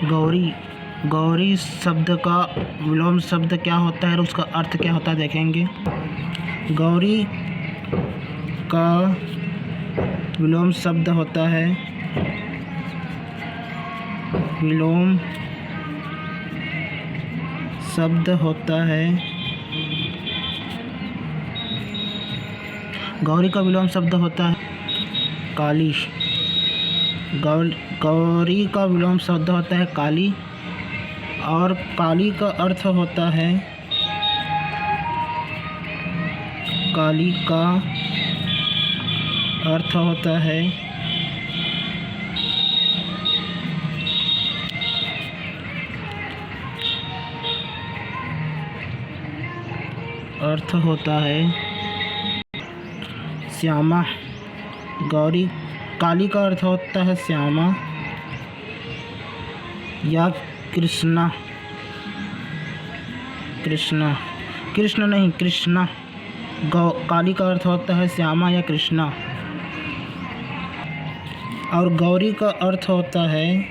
गौरी गौरी शब्द का विलोम शब्द क्या होता है और उसका अर्थ क्या होता है देखेंगे। गौरी का विलोम शब्द होता है विलोम शब्द होता है गौरी का विलोम शब्द होता है काली। गौरी का विलोम शब्द होता है काली और काली का अर्थ होता है काली का अर्थ होता है श्यामा। गौरी काली का अर्थ होता है श्यामा या कृष्णा। कृष्ण नहीं, कृष्णा। काली का अर्थ होता है श्यामा या कृष्णा और गौरी का अर्थ होता है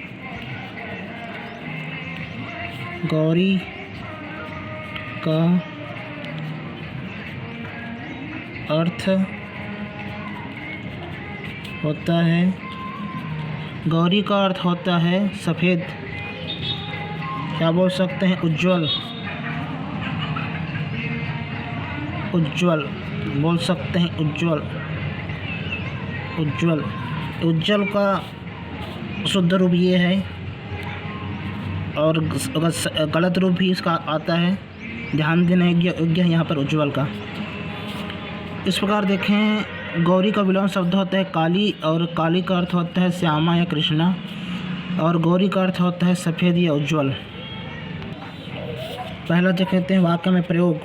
गौरी का अर्थ होता है गौरी का अर्थ होता है सफ़ेद। क्या बोल सकते हैं? उज्ज्वल बोल सकते हैं उज्ज्वल का शुद्ध रूप ये है और गलत रूप भी इसका आता है। ध्यान देने योग्य है यहाँ पर उज्ज्वल का। इस प्रकार देखें, गौरी का विलोम शब्द होता है काली और काली का अर्थ होता है श्यामा या कृष्णा और गौरी का अर्थ होता है सफ़ेद या उज्ज्वल। पहला देखते हैं वाक्य में प्रयोग।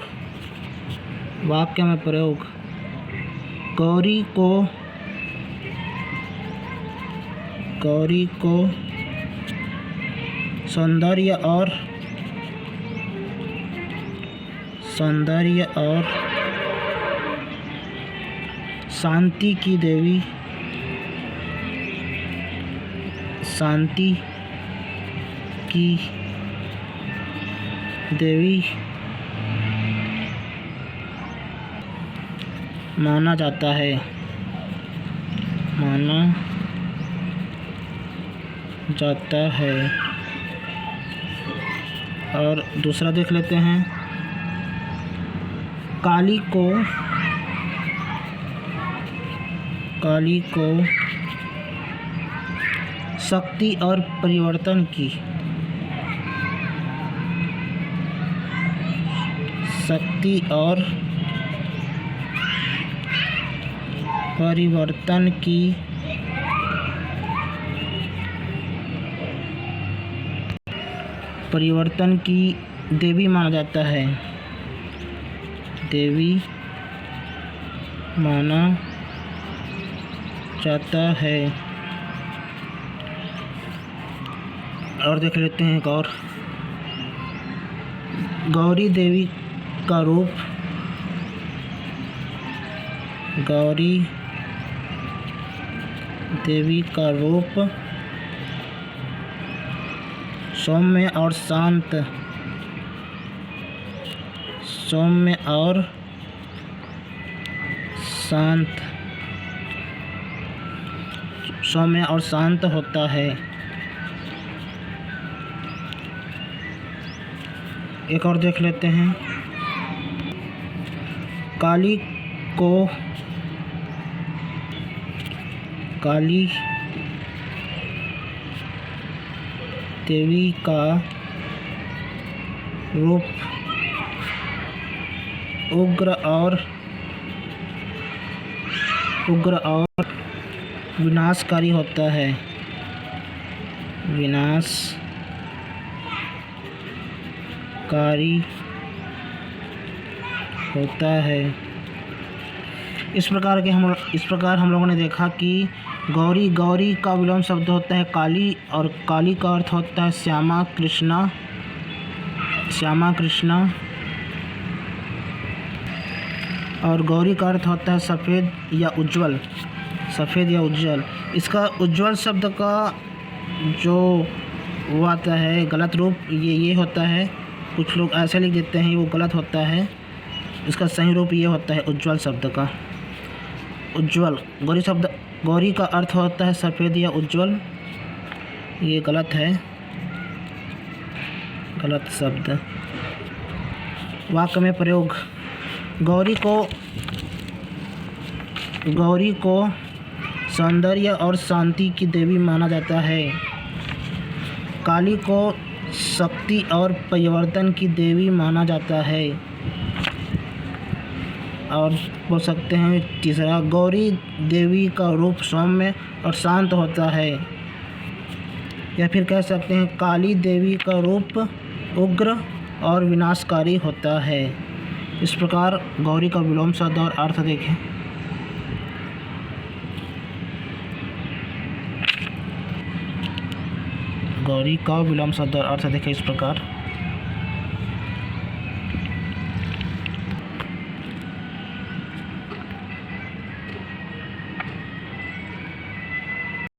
गौरी को सौंदर्य और शांति की देवी माना जाता है। और दूसरा देख लेते हैं, काली को शक्ति और परिवर्तन की देवी माना जाता है। और देख लेते हैं एक और, गौरी देवी का रूप सौम्य और शांत होता है। एक और देख लेते हैं, काली देवी का रूप उग्र और विनाशकारी होता है। इस प्रकार हम लोगों ने देखा कि गौरी का विलोम शब्द होता है काली और काली का अर्थ होता है श्यामा कृष्णा और गौरी का अर्थ होता है सफ़ेद या उज्ज्वल। इसका उज्ज्वल शब्द का जो वो आता है गलत रूप, ये होता है। कुछ लोग ऐसे लिख देते हैं, वो गलत होता है। इसका सही रूप ये होता है उज्ज्वल शब्द का। उज्ज्वल गौरी का अर्थ होता है सफ़ेद या उज्ज्वल। ये गलत है, गलत शब्द। वाक्य में प्रयोग। गौरी को सौंदर्य और शांति की देवी माना जाता है। काली को शक्ति और परिवर्तन की देवी माना जाता है। और बोल सकते हैं तीसरा, गौरी देवी का रूप सौम्य और शांत होता है। या फिर कह सकते हैं काली देवी का रूप उग्र और विनाशकारी होता है। इस प्रकार गौरी का विलोम शब्द और अर्थ देखें। गौरी का विलोम शब्द और अर्थ देखें इस प्रकार।